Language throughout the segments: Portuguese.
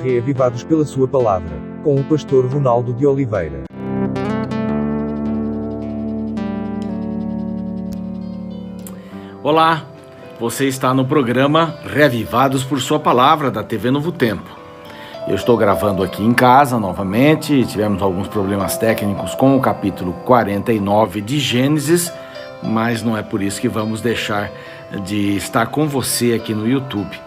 reavivados pela sua palavra, com o pastor Ronaldo de Oliveira. Olá, você está no programa Reavivados por Sua Palavra, da TV Novo Tempo. Eu estou gravando aqui em casa novamente, tivemos alguns problemas técnicos com o capítulo 49 de Gênesis, mas não é por isso que vamos deixar de estar com você aqui no YouTube.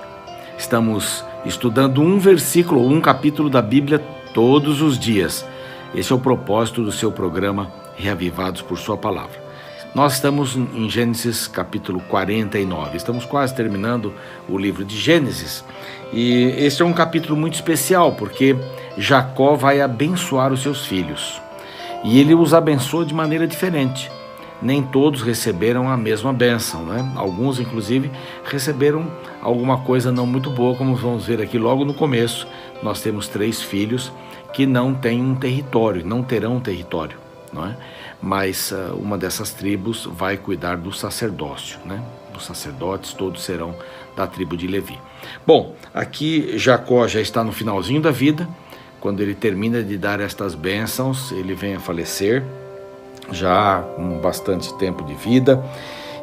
Estamos estudando um versículo ou um capítulo da Bíblia todos os dias. Esse é o propósito do seu programa Reavivados por Sua Palavra. Nós estamos em Gênesis capítulo 49, estamos quase terminando o livro de Gênesis, e este é um capítulo muito especial, porque Jacó vai abençoar os seus filhos, e ele os abençoa de maneira diferente. Nem todos receberam a mesma bênção, né? Alguns, inclusive, receberam alguma coisa não muito boa, como vamos ver aqui logo no começo. Nós temos 3 filhos que não têm um território, não terão um território, não é? Mas uma dessas tribos vai cuidar do sacerdócio, né? Os sacerdotes todos serão da tribo de Levi. Bom, aqui Jacó já está no finalzinho da vida. Quando ele termina de dar estas bênçãos, ele vem a falecer, já com bastante tempo de vida.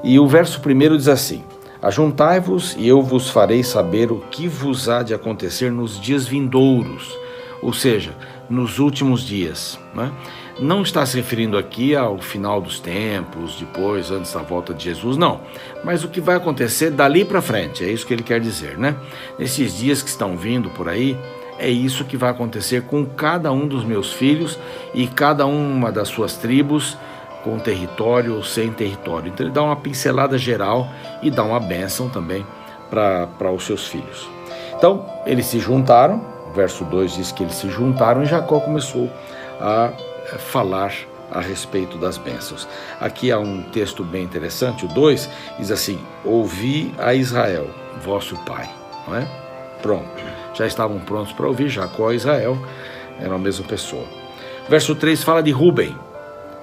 E o verso 1 diz assim: Ajuntai-vos e eu vos farei saber o que vos há de acontecer nos dias vindouros, ou seja, nos últimos dias, né? Não está se referindo aqui ao final dos tempos, depois, antes da volta de Jesus, não. Mas o que vai acontecer dali para frente, é isso que ele quer dizer, né? Nesses dias que estão vindo por aí, é isso que vai acontecer com cada um dos meus filhos e cada uma das suas tribos, com território ou sem território. Então ele dá uma pincelada geral e dá uma bênção também para os seus filhos. Então eles se juntaram, o verso 2 diz que eles se juntaram e Jacó começou a falar a respeito das bênçãos. Aqui há um texto bem interessante, o 2 diz assim: ouvi a Israel, vosso pai, não é? Pronto, já estavam prontos para ouvir. Jacó e Israel eram a mesma pessoa. Verso 3 fala de Rúben,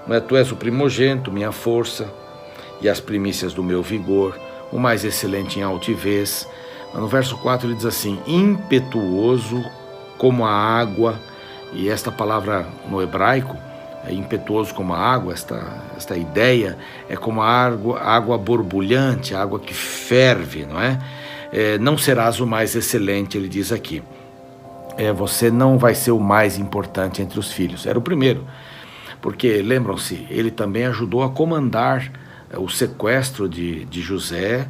não é? Tu és o primogênito, minha força e as primícias do meu vigor, o mais excelente em altivez. No verso 4 ele diz assim: impetuoso como a água. E esta palavra no hebraico, é impetuoso como a água, esta ideia é como a água borbulhante, a água que ferve, não é? Não serás o mais excelente, ele diz aqui. Você não vai ser o mais importante entre os filhos. Era o primeiro, porque, lembram-se, ele também ajudou a comandar o sequestro de José,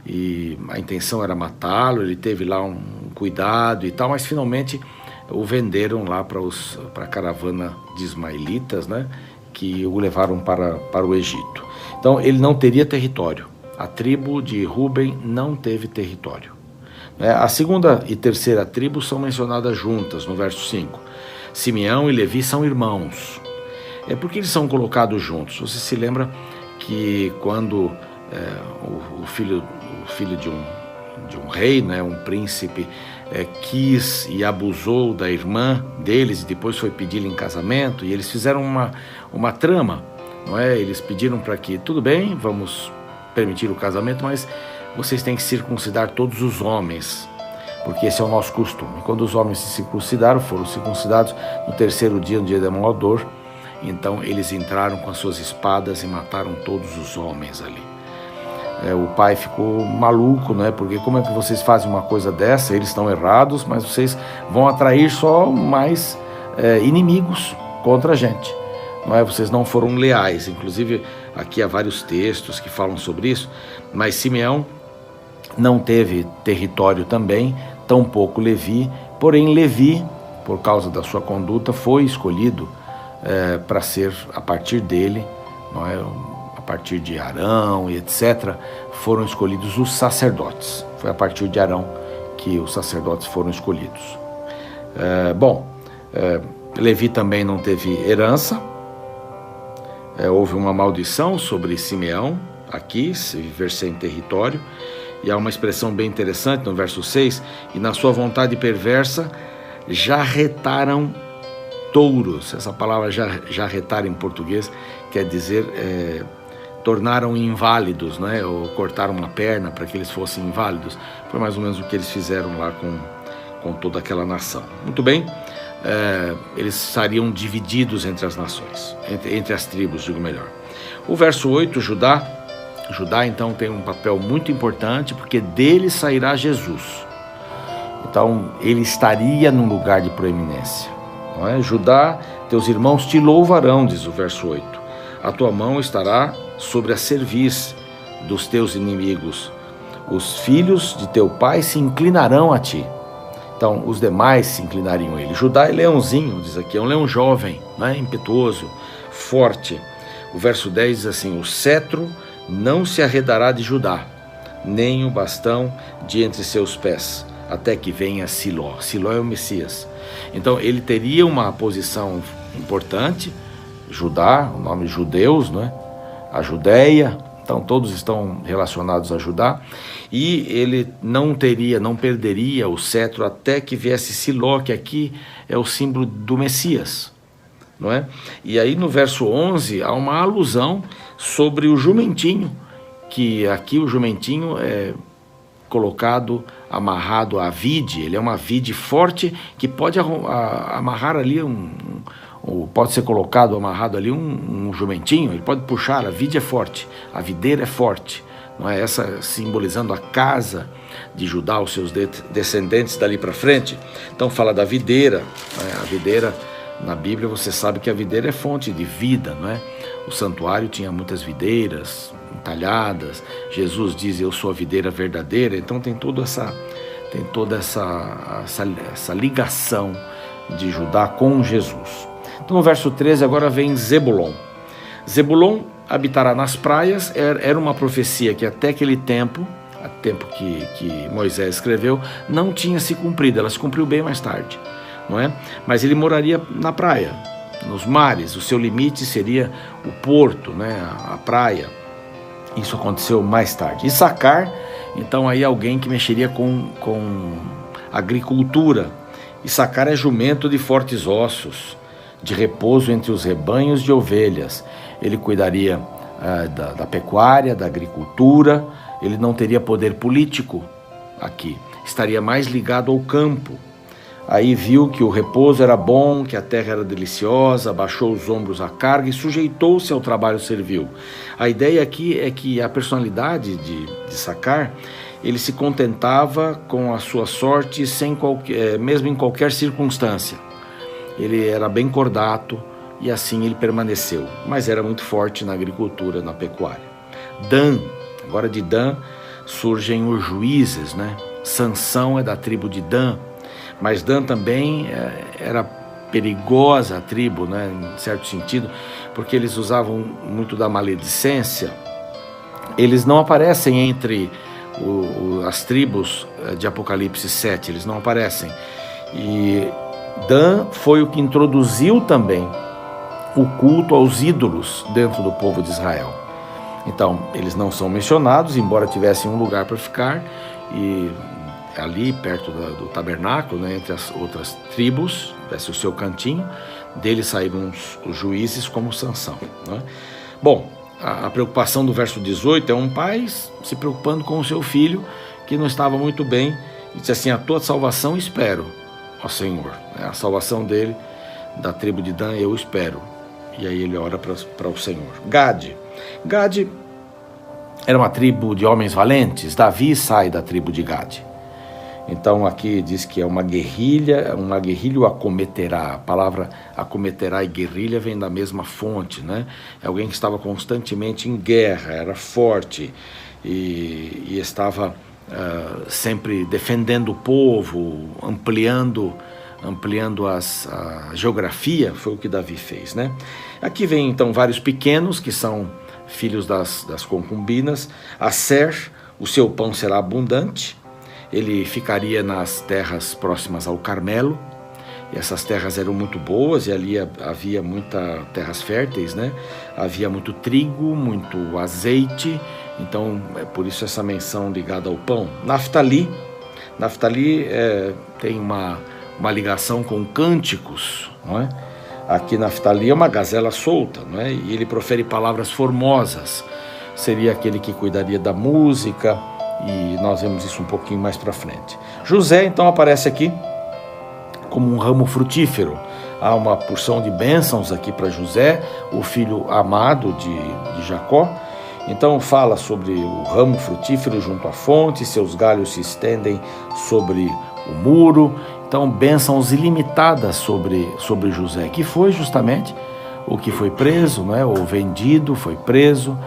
e a intenção era matá-lo. Ele teve lá um cuidado e tal, mas finalmente o venderam lá para a caravana de ismaelitas, né, que o levaram para o Egito. Então ele não teria território. A tribo de Rúben não teve território. A segunda e terceira tribo são mencionadas juntas no verso 5. Simeão e Levi são irmãos. Por que eles são colocados juntos? Você se lembra que quando o filho de um rei, né, um príncipe, quis e abusou da irmã deles e depois foi pedi-la em casamento, e eles fizeram uma trama, não é? Eles pediram para que, tudo bem, vamos permitir o casamento, mas vocês têm que circuncidar todos os homens, porque esse é o nosso costume. Quando os homens se circuncidaram, foram circuncidados no 3º dia, no dia da Moador, então eles entraram com as suas espadas e mataram todos os homens ali. O pai ficou maluco, né? Porque como é que vocês fazem uma coisa dessa? Eles estão errados, mas vocês vão atrair só mais inimigos contra a gente, não é? Vocês não foram leais. Inclusive aqui há vários textos que falam sobre isso. Mas Simeão não teve território também, tampouco Levi. Porém Levi, por causa da sua conduta, foi escolhido para ser, a partir dele, não é? A partir de Arão e etc., foram escolhidos os sacerdotes. Foi a partir de Arão que os sacerdotes foram escolhidos. Levi também não teve herança. Houve uma maldição sobre Simeão, aqui, se viver sem território. E há uma expressão bem interessante no verso 6: e na sua vontade perversa jarretaram touros. Essa palavra jarretar em português quer dizer tornaram inválidos, né? Ou cortaram uma perna para que eles fossem inválidos. Foi mais ou menos o que eles fizeram lá com toda aquela nação. Muito bem, eles estariam divididos entre as nações, entre as tribos, digo melhor. O verso 8, Judá então tem um papel muito importante, porque dele sairá Jesus. Então ele estaria num lugar de proeminência, não é? Judá, teus irmãos te louvarão, diz o verso 8. A tua mão estará sobre a cerviz dos teus inimigos. Os filhos de teu pai se inclinarão a ti. Então os demais se inclinariam a ele. Judá é leãozinho, diz aqui, é um leão jovem, né? Impetuoso, forte. O verso 10 diz assim: o cetro não se arredará de Judá, nem o bastão de entre seus pés, até que venha Siló. Siló é o Messias. Então ele teria uma posição importante. Judá, o nome judeus, né? A Judéia, então todos estão relacionados a Judá, e ele não perderia o cetro até que viesse Siló, que aqui é o símbolo do Messias, não é? E aí no verso 11 há uma alusão sobre o jumentinho, que aqui o jumentinho é colocado, amarrado à vide. Ele é uma vide forte que pode amarrar ali pode ser colocado, amarrado ali um jumentinho. Ele pode puxar, a vide é forte, a videira é forte, não é? Essa simbolizando a casa de Judá, os seus descendentes dali para frente. Então fala da videira, né? A videira, na Bíblia você sabe que a videira é fonte de vida, não é? O santuário tinha muitas videiras entalhadas. Jesus diz: eu sou a videira verdadeira. Então tem toda essa ligação de Judá com Jesus. Então no verso 13 agora vem Zebulon. Zebulon habitará nas praias. Era uma profecia que até aquele tempo que Moisés escreveu, não tinha se cumprido. Ela se cumpriu bem mais tarde, não é? Mas ele moraria na praia, nos mares. O seu limite seria o porto, né? A praia. Isso aconteceu mais tarde. Issacar, então aí alguém que mexeria com agricultura. Issacar é jumento de fortes ossos, de repouso entre os rebanhos de ovelhas. Ele cuidaria da pecuária, da agricultura. Ele não teria poder político aqui. Estaria mais ligado ao campo. Aí viu que o repouso era bom, que a terra era deliciosa, baixou os ombros à carga e sujeitou-se ao trabalho servil. A ideia aqui é que a personalidade de Issacar, ele se contentava com a sua sorte mesmo em qualquer circunstância. Ele era bem cordato e assim ele permaneceu, mas era muito forte na agricultura, na pecuária. Dan, agora de Dan surgem os juízes, né? Sansão é da tribo de Dan. Mas Dan também era perigosa a tribo, né, em certo sentido, porque eles usavam muito da maledicência. Eles não aparecem entre as tribos de Apocalipse 7, eles não aparecem. E Dan foi o que introduziu também o culto aos ídolos dentro do povo de Israel. Então, eles não são mencionados, embora tivessem um lugar para ficar, e ali perto do tabernáculo, né, entre as outras tribos, tivesse o seu cantinho. Dele saíram os juízes como Sansão, né? Bom, a preocupação do verso 18 é um pai se preocupando com o seu filho, que não estava muito bem, e disse assim: a tua salvação espero, ó Senhor. A salvação dele, da tribo de Dan, eu espero. E aí ele ora para o Senhor. Gade era uma tribo de homens valentes. Davi sai da tribo de Gade. Então aqui diz que é uma guerrilha o acometerá. A palavra acometerá e guerrilha vem da mesma fonte, né? É alguém que estava constantemente em guerra, era forte e estava sempre defendendo o povo, ampliando a geografia. Foi o que Davi fez, né? Aqui vem então vários pequenos que são filhos das concubinas. Aser, o seu pão será abundante. Ele ficaria nas terras próximas ao Carmelo, e essas terras eram muito boas, e ali havia muitas terras férteis, né? Havia muito trigo, muito azeite, então é por isso essa menção ligada ao pão. Naftali tem uma ligação com cânticos, não é? Aqui Naftali é uma gazela solta, não é? E ele profere palavras formosas. Seria aquele que cuidaria da música, e nós vemos isso um pouquinho mais para frente. José então aparece aqui como um ramo frutífero. Há uma porção de bênçãos aqui para José, o filho amado de Jacó. Então fala sobre o ramo frutífero junto à fonte, seus galhos se estendem sobre o muro. Então bênçãos ilimitadas sobre José, que foi justamente o que foi preso, né, ou vendido, foi preso,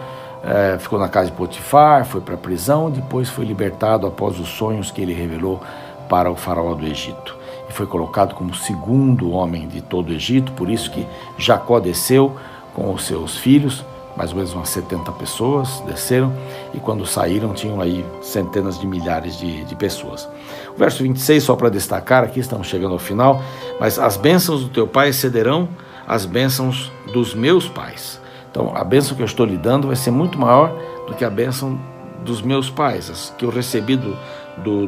ficou na casa de Potifar, foi para a prisão, depois foi libertado após os sonhos que ele revelou para o faraó do Egito. E foi colocado como o segundo homem de todo o Egito, por isso que Jacó desceu com os seus filhos, mais ou menos umas 70 pessoas desceram, e quando saíram tinham aí centenas de milhares de pessoas. O verso 26, só para destacar, aqui estamos chegando ao final, mas as bênçãos do teu pai excederão as bênçãos dos meus pais. Então a bênção que eu estou lhe dando vai ser muito maior do que a bênção dos meus pais, as que eu recebi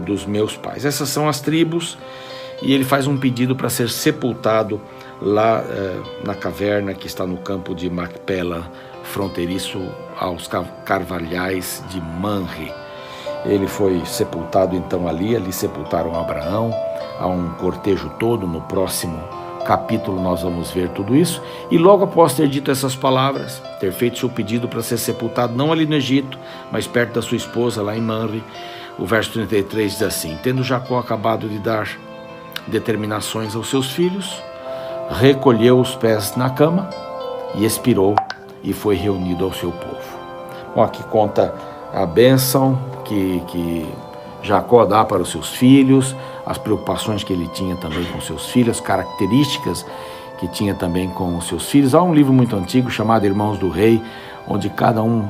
dos meus pais. Essas são as tribos, e ele faz um pedido para ser sepultado lá na caverna que está no campo de Macpela, fronteiriço aos carvalhais de Manre. Ele foi sepultado então ali sepultaram Abraão. Há um cortejo todo. No próximo capítulo nós vamos ver tudo isso, e logo após ter dito essas palavras, ter feito seu pedido para ser sepultado não ali no Egito, mas perto da sua esposa lá em Manre, o verso 33 diz assim: tendo Jacó acabado de dar determinações aos seus filhos, recolheu os pés na cama e expirou, e foi reunido ao seu povo. Bom, aqui conta a bênção que Jacó dá para os seus filhos, as preocupações que ele tinha também com seus filhos, as características que tinha também com os seus filhos. Há um livro muito antigo chamado Irmãos do Rei, onde cada uma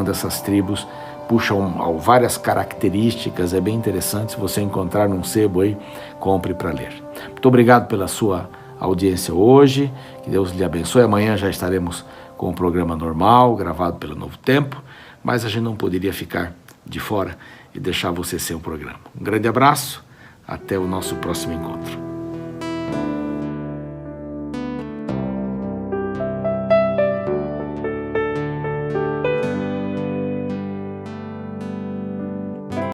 dessas tribos puxam várias características. É bem interessante. Se você encontrar num sebo aí, compre para ler. Muito obrigado pela sua audiência hoje, que Deus lhe abençoe. Amanhã já estaremos com o programa normal, gravado pelo Novo Tempo, mas a gente não poderia ficar de fora e deixar você sem o programa. Um grande abraço, até o nosso próximo encontro.